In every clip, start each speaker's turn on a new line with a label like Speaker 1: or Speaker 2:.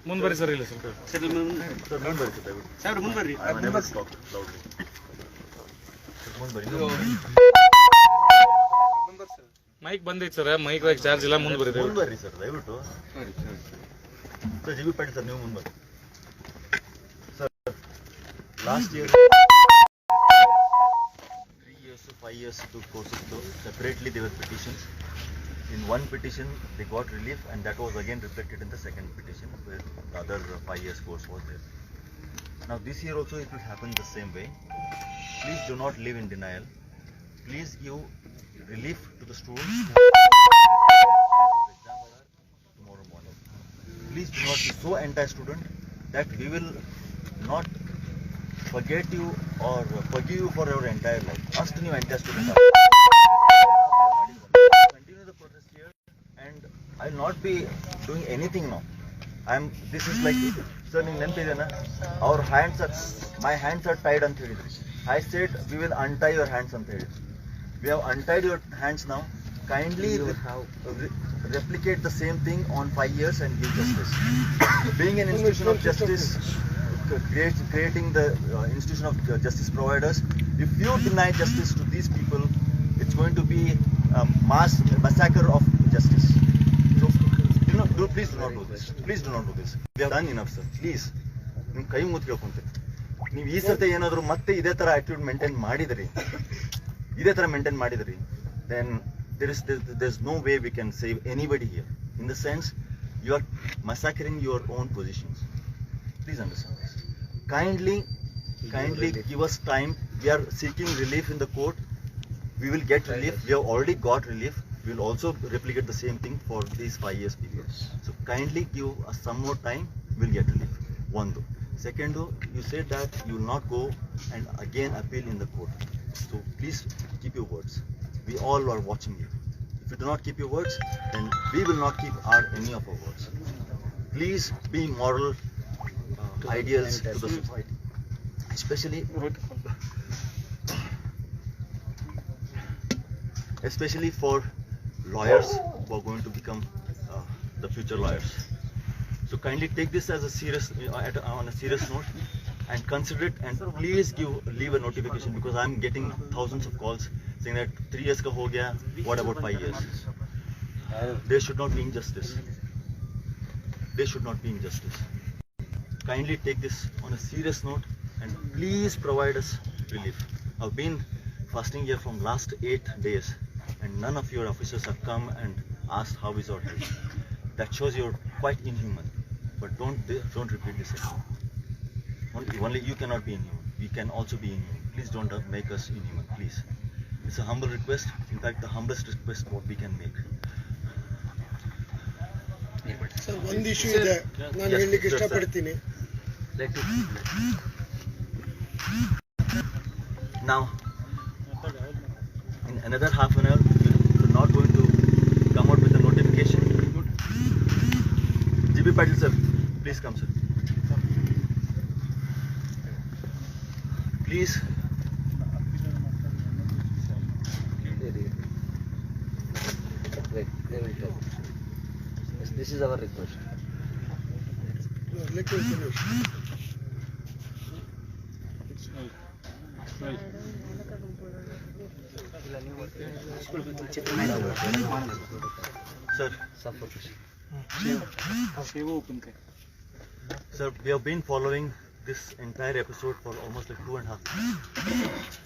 Speaker 1: ಮುಂದ್ಬರಿ sir. ಇಲ್ಲ sir
Speaker 2: sir ಮುಂದ್ಬರ್ರಿ
Speaker 1: mic ಬಂದೈತೆ sir. Mic charge ಇಲ್ಲ. ಮುಂದ್ಬರಿ
Speaker 3: ಸರ್ ದಯವಿಟ್ಟು. Sir G B Patil sir ನೀವು ಮುಂದ್ಬರಿ sir. Last year 3 years 5 years to courses to separately they were petitions. In one petition they got relief and that was again reflected in the second petition where the other 5 years course was there. Now this year also it will happen the same way. Please do not live in denial. Please give relief to the students tomorrow morning. Please do not be so anti-student that we will not forget you or forgive you for your entire life. Ask new anti-student. Continue the protest here and I will not be doing anything now. This is like, sir, our hands are, my hands are tied anta helidri. I said we will untie your hands anta helidri. We have untied your hands now. Kindly replicate the same thing on 5 years and give justice. Being an institution of justice, creating the institution of justice providers, if you deny justice to these people, it's going to be a mass massacre of justice. So, please do not do this. Please do not do this. We have done enough, sir. Please. ನಿಮ್ಮ ಕೈ ಮುತ್ತು ಕೇಳ್ಕೊಂತೀನಿ. ನೀವು ಈ ಸರ್ತಿ ಏನಾದರೂ ಮತ್ತೆ ಇದೇ ಥರ attitude maintain ಮಾಡಿದ್ರಿ, then there's no way we can save anybody here. In the sense, you are massacring your own positions. Please understand this. Kindly give us time. We are seeking relief in the court. We will get relief. We have already got relief. We will also replicate the same thing for these 5 years period. So kindly give us some more time. We will get relief. One though. Second though, you said that you will not go and again appeal in the court. So please keep your words. We all are watching you. If you do not keep your words, then we will not keep any of our words. Please be moral ideals to the society, especially for lawyers who are going to become the future lawyers. So kindly take this as a serious, on a serious note, and consider it, and please leave a notification, because I'm getting thousands of calls saying that 3 years ka ho gaya, what about 5 years? There should not be injustice. Kindly take this on a serious note and please provide us relief. I've been fasting here from last 8 days and none of your officers have come and asked how is our health. That shows you're quite inhuman. But don't repeat this again. Only you cannot be inhuman. We can also be inhuman. Please don't make us inhuman, please. It's a humble request. In fact, the humblest request what we can make.
Speaker 4: Sir, one issue ಇದೆ ನಾನು ಹೇಳಲಿಕ್ಕೆ ಇಷ್ಟಪಡ್ತೀನಿ.
Speaker 3: Now, in another half an hour, you're not going to come out with a notification. G.B. Patil sir, please come sir. Please.
Speaker 2: This is our request.
Speaker 4: Let me finish.
Speaker 3: Sir, we have been following this entire episode for almost like 2.5 months.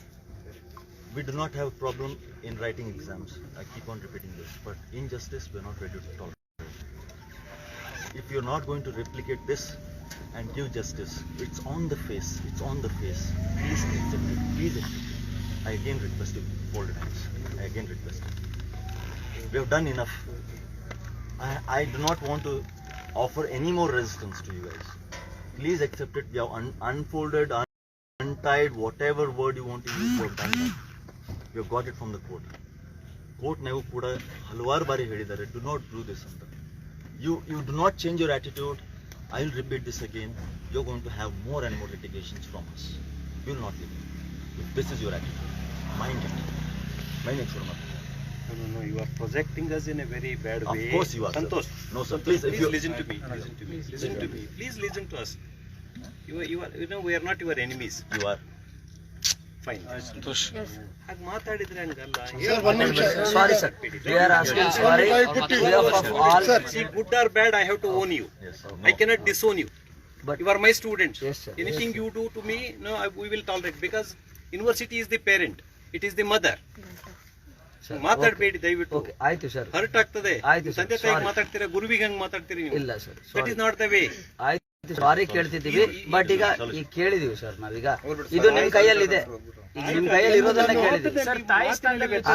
Speaker 3: We do not have a problem in writing exams. I keep on repeating this, but injustice we are not ready to tolerate. If you are not going to replicate this and give justice, it's on the face. Please accept it. I again request you, folded hands. I again request you. We have done enough. I do not want to offer any more resistance to you guys. Please accept it. We have unfolded, untied, whatever word you want to use, we have done that. We have got it from the court. Court never kuda halwaru bari helidare, do not do this. You do not change your attitude. I will repeat this again. You're going to have more and more litigations from us. You will not leave. If this is your attitude, mind it. Mind it,
Speaker 2: No, you are projecting us in a very bad
Speaker 3: Of
Speaker 2: way.
Speaker 3: course you are, sir.
Speaker 2: Santosh,
Speaker 3: No, sir.
Speaker 2: Santosh,
Speaker 3: Please, if
Speaker 2: please
Speaker 3: you-
Speaker 2: listen to me. Listen to me. Please listen to us. You know, we are not your enemies.
Speaker 3: You are.
Speaker 2: Fine.
Speaker 1: Santosh
Speaker 2: ಹಾಗೆ ಮಾತಾಡಿದ್ರೆ ಹಂಗಲ್ಲ.
Speaker 4: Sir, one ನಿಮಿಷ.
Speaker 5: Sorry, sir. We are asking sorry
Speaker 4: I
Speaker 5: on
Speaker 4: put it-
Speaker 5: behalf of all.
Speaker 4: Sir,
Speaker 2: See, good or bad, I have to own you.
Speaker 3: Yes, sir.
Speaker 2: I cannot disown you.
Speaker 5: But
Speaker 2: You are my students.
Speaker 5: Yes, sir.
Speaker 2: Anything you do to me, no, we will tolerate because university is the parent. It is the mother.
Speaker 5: sir,
Speaker 2: ಮಾತಾಡಬೇಡಿ ದಯವಿಟ್ಟು.
Speaker 5: okay, ಆಯ್ತು sir.
Speaker 2: Hurt ಆಗ್ತದೆ.
Speaker 5: ಆಯ್ತು sir,
Speaker 2: ತಂದೆ ತಾಯಿಗೆ
Speaker 5: sorry.
Speaker 2: ಮಾತಾಡ್ತೀರಾ, ಗುರುವಿಗೆ ಹಂಗ್ ಮಾತಾಡ್ತೀರಿ ನೀವು.
Speaker 5: ಇಲ್ಲ sir,
Speaker 2: That
Speaker 5: sorry.
Speaker 2: is not the way.
Speaker 5: ಆಯ್ತು, ಸಾರಿ ಕೇಳ್ತಿದ್ದೀವಿ, ಬಟ್ ಈಗ ಕೇಳಿದೀವಿ ಸರ್ ನಾವೀಗ. ಇದು ನಿಮ್ ಕೈಯಲ್ಲಿದೆ, ಈಗ ನಿಮ್ ಕೈಯಲ್ಲಿ ಇರೋದನ್ನ ಕೇಳಿದೀವಿ.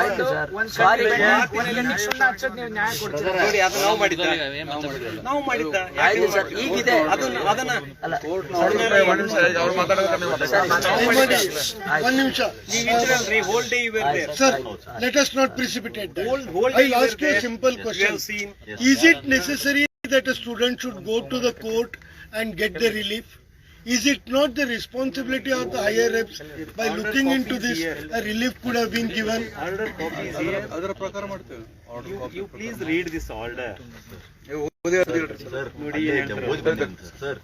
Speaker 5: ಆಯ್ತು ಸರ್, ಸಾರಿ.
Speaker 2: ನೋಡಿ, ಅದು ನಾವು ಮಾಡಿದ್ದ. ನಾವು ಮಾಡಿದ್ದ.
Speaker 5: ಆಯ್ತು ಸರ್, ಈಗಿದೆ.
Speaker 2: ಅದನ್ನ
Speaker 5: ಅಲ್ಲ,
Speaker 4: one ನಿಮಿಷ.
Speaker 2: whole day you were there.
Speaker 4: Sir, let us not precipitate that.
Speaker 2: Whole day
Speaker 4: I'll
Speaker 2: you
Speaker 4: ask
Speaker 2: were
Speaker 4: you a
Speaker 2: there.
Speaker 4: simple
Speaker 2: You
Speaker 4: question.
Speaker 2: have seen.
Speaker 4: Is it necessary that a student should go to the court and get the relief? Is it not the responsibility of the higher ups by looking into this, a relief could have been given?
Speaker 2: Order copy is here. You please read this order.
Speaker 3: Sir,
Speaker 2: ನೋಡಿ,
Speaker 3: ಅಲ್ಲೇ
Speaker 2: ಏನ್
Speaker 3: ಇದೆ, ಓದ್ಬೇಕಂತ sir.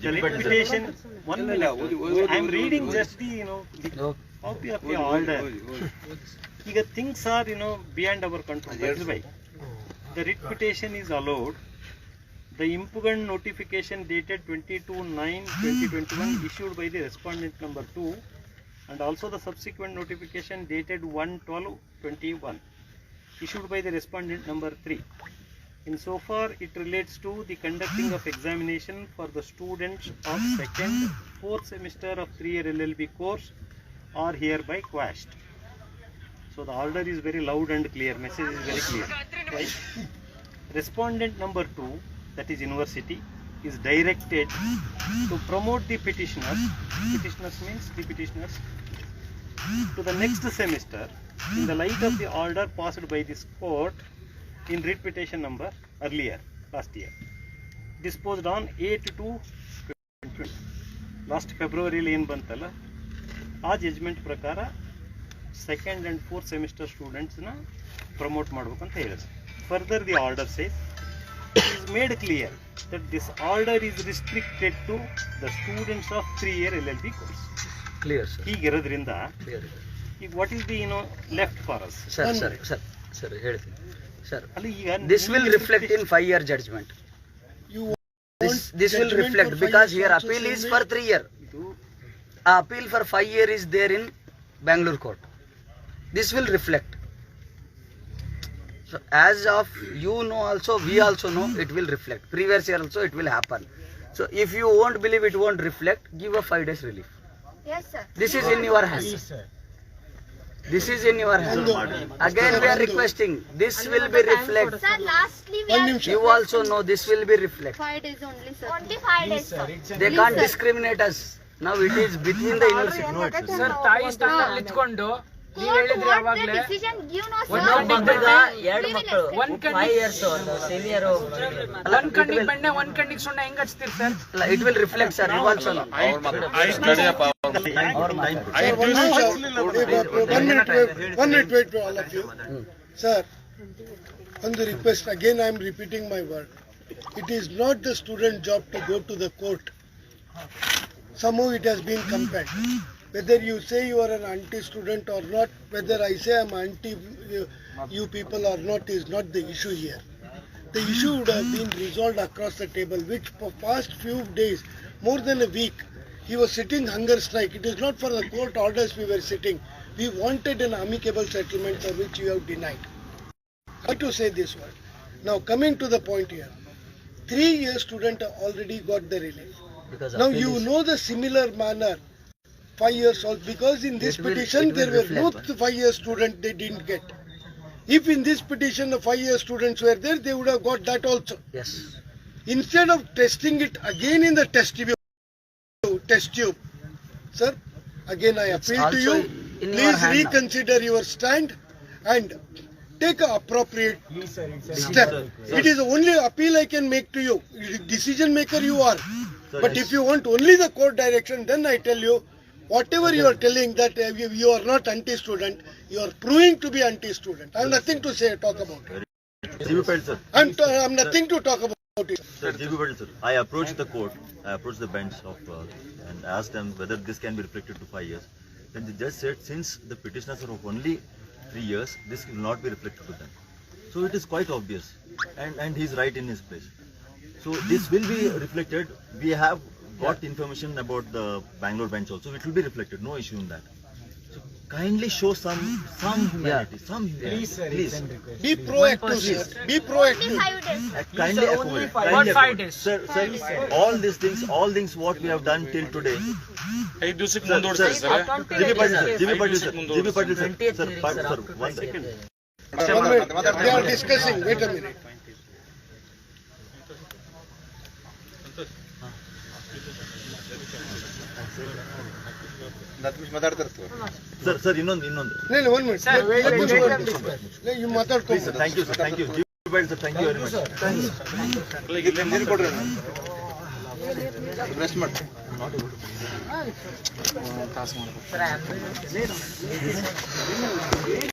Speaker 2: The reputation. 1 minute. I am reading just the the copy of the order. ಈಗ things are beyond our control. That's why the reputation is allowed. The impugn notification dated 22/9/2021 issued by the respondent number 2 and also the subsequent notification dated 1/12/21 issued by the respondent number 3. In so far it relates to the conducting of examination for the students of 2nd, 4th semester of 3-year LLB course are hereby quashed. So the order is very loud and clear, message is very clear. Right? Respondent number 2, that is university, is directed to promote the petitioners means the petitioners, to the next semester in the light of the order passed by this court in writ petition number earlier last year, disposed on 8/2/2020. Last February ಏನ್ ಬಂತಲ್ಲ, ಆ judgment ಪ್ರಕಾರ 2nd and 4th semester students ನ promote ಮಾಡ್ಬೇಕು ಅಂತ ಹೇಳಿದ್ರು. Further the order says it is made clear that this order is restricted to the students of 3-year LLB course.
Speaker 5: Clear sir,
Speaker 2: ಹೀಗಿರೋದ್ರಿಂದ
Speaker 5: clear.
Speaker 2: ಈಗ what is the left for us?
Speaker 5: Sir sir sir sir ಹೇಳ್ತೀನಿ sir.
Speaker 2: ಅಲ್ಲಿ ಈಗ
Speaker 5: This will reflect in 5-year judgment.
Speaker 4: You
Speaker 5: This will
Speaker 4: judgment
Speaker 5: reflect
Speaker 4: for 5
Speaker 5: because
Speaker 4: years
Speaker 5: here
Speaker 4: also
Speaker 5: appeal
Speaker 4: same
Speaker 5: is
Speaker 4: way?
Speaker 5: for 3 year. Appeal for 5 year is there in Bangalore court. This will reflect. So as of also, we also know it will reflect. Previous year also it will happen. So if you won't believe it won't reflect, give a 5 days relief.
Speaker 6: Yes, sir.
Speaker 5: This is in your hands. This is in your hands. Again we are requesting, this will be reflect.
Speaker 6: Sir, lastly we
Speaker 4: One
Speaker 6: are
Speaker 4: ನಿಮಿಷ.
Speaker 5: You also know this will be reflect.
Speaker 6: 5 days only, sir. Only 5 days, sir.
Speaker 5: They can't discriminate us. Now it is between the university.
Speaker 7: Sir, ತಾಯಿ ಸ್ಥಾನದಲ್ಲಿ ನಿಂತ್ಕೊಂಡು ನೀವ್ ಹೇಳಿದ್ರಿ ಅವಾಗ್ಲೇ
Speaker 6: Decision give no, sir.
Speaker 5: ಒಂದ್ ಮಗಗ ಎರಡು ಮಕ್ಕಳು,
Speaker 7: ಒಂದ್
Speaker 5: 5 years senior.
Speaker 7: ಒಂದ್ ಕಣ್ಣಿಗೆ ಬೆಣ್ಣೆ ಒಂದ್ ಕಣ್ಣಿಗೆ ಸುಣ್ಣ ಹೆಂಗ್ ಹಚ್ತೀರಿ sir?
Speaker 5: It will reflect, sir. You also know.
Speaker 1: I study up
Speaker 4: Sir, one minute, wait, all of you. Sir, on the request, again I am repeating my word. It is not the student job to go to the court. Somehow it has been compared. Whether you say you are an anti-student or not, whether I say I am anti you people or not is not the issue here. The issue would have been resolved across the table, which for past few days, more than a week, he was sitting hunger strike. It is not for the court orders we were sitting. We wanted an amicable settlement for which you have denied. I have to say this word. Now coming to the point here, 3-year student already got the relief.
Speaker 5: Because
Speaker 4: Now
Speaker 5: appeal
Speaker 4: you
Speaker 5: is-
Speaker 4: know the similar manner, 5 years old, because in this
Speaker 5: It will-
Speaker 4: petition
Speaker 5: it will
Speaker 4: there were no
Speaker 5: reflect.
Speaker 4: 5-year student they didn't get. If in this petition the 5-year students were there, they would have got that also.
Speaker 5: Yes.
Speaker 4: Instead of testing it again in the test tube, sir, again I appeal to
Speaker 5: also
Speaker 4: you,
Speaker 5: in your
Speaker 4: please
Speaker 5: hand now.
Speaker 4: reconsider your stand and take an appropriate step. It is the only appeal I can make to you. Decision maker you are. But if you want only the court direction, then I tell you, whatever you are telling that you are not anti-student, you are proving to be anti-student. I have nothing to say, talk about it.
Speaker 3: GB Patel, sir.
Speaker 4: I'm nothing to talk about it.
Speaker 3: Sir, GB Patel, sir. I approached the court, I approached the bench of and asked them whether this can be reflected to 5 years. Then the judge said, since the petitioners are of only 3 years, this will not be reflected to them. So it is quite obvious, and he is right in his place. So this will be reflected. We have got information about the Bangalore bench also. It will be reflected. No issue in that. So kindly show some humanity, some humanity, please.
Speaker 4: Be proactive, sir. Be
Speaker 6: Only
Speaker 4: proactive.
Speaker 6: 5 days, sir.
Speaker 3: Kindly accommodate.
Speaker 7: What
Speaker 3: Kindly
Speaker 7: 5
Speaker 3: accommodate.
Speaker 7: days?
Speaker 3: Sir, all these things what we have done till today.
Speaker 1: 5 ದಿವಸಕ್ಕೆ ಮುಂದೂಡಿಸ್ತೀವಿ sir.
Speaker 3: GB Patel, sir. GB Patel, sir.
Speaker 1: ಮುಂದೆ
Speaker 3: GB Patel, sir. Sir, one second.
Speaker 4: One minute. They are discussing. Wait a minute.
Speaker 3: Sir, ಇನ್ನೊಂದು.
Speaker 4: No, one minute.
Speaker 7: Sir,
Speaker 4: You matter.
Speaker 3: Please, sir. Thank you, sir. Thank you. GB Patel, sir. Thank you very much.
Speaker 1: ತಾಸು ಮಾಡ್ಬೇಕು.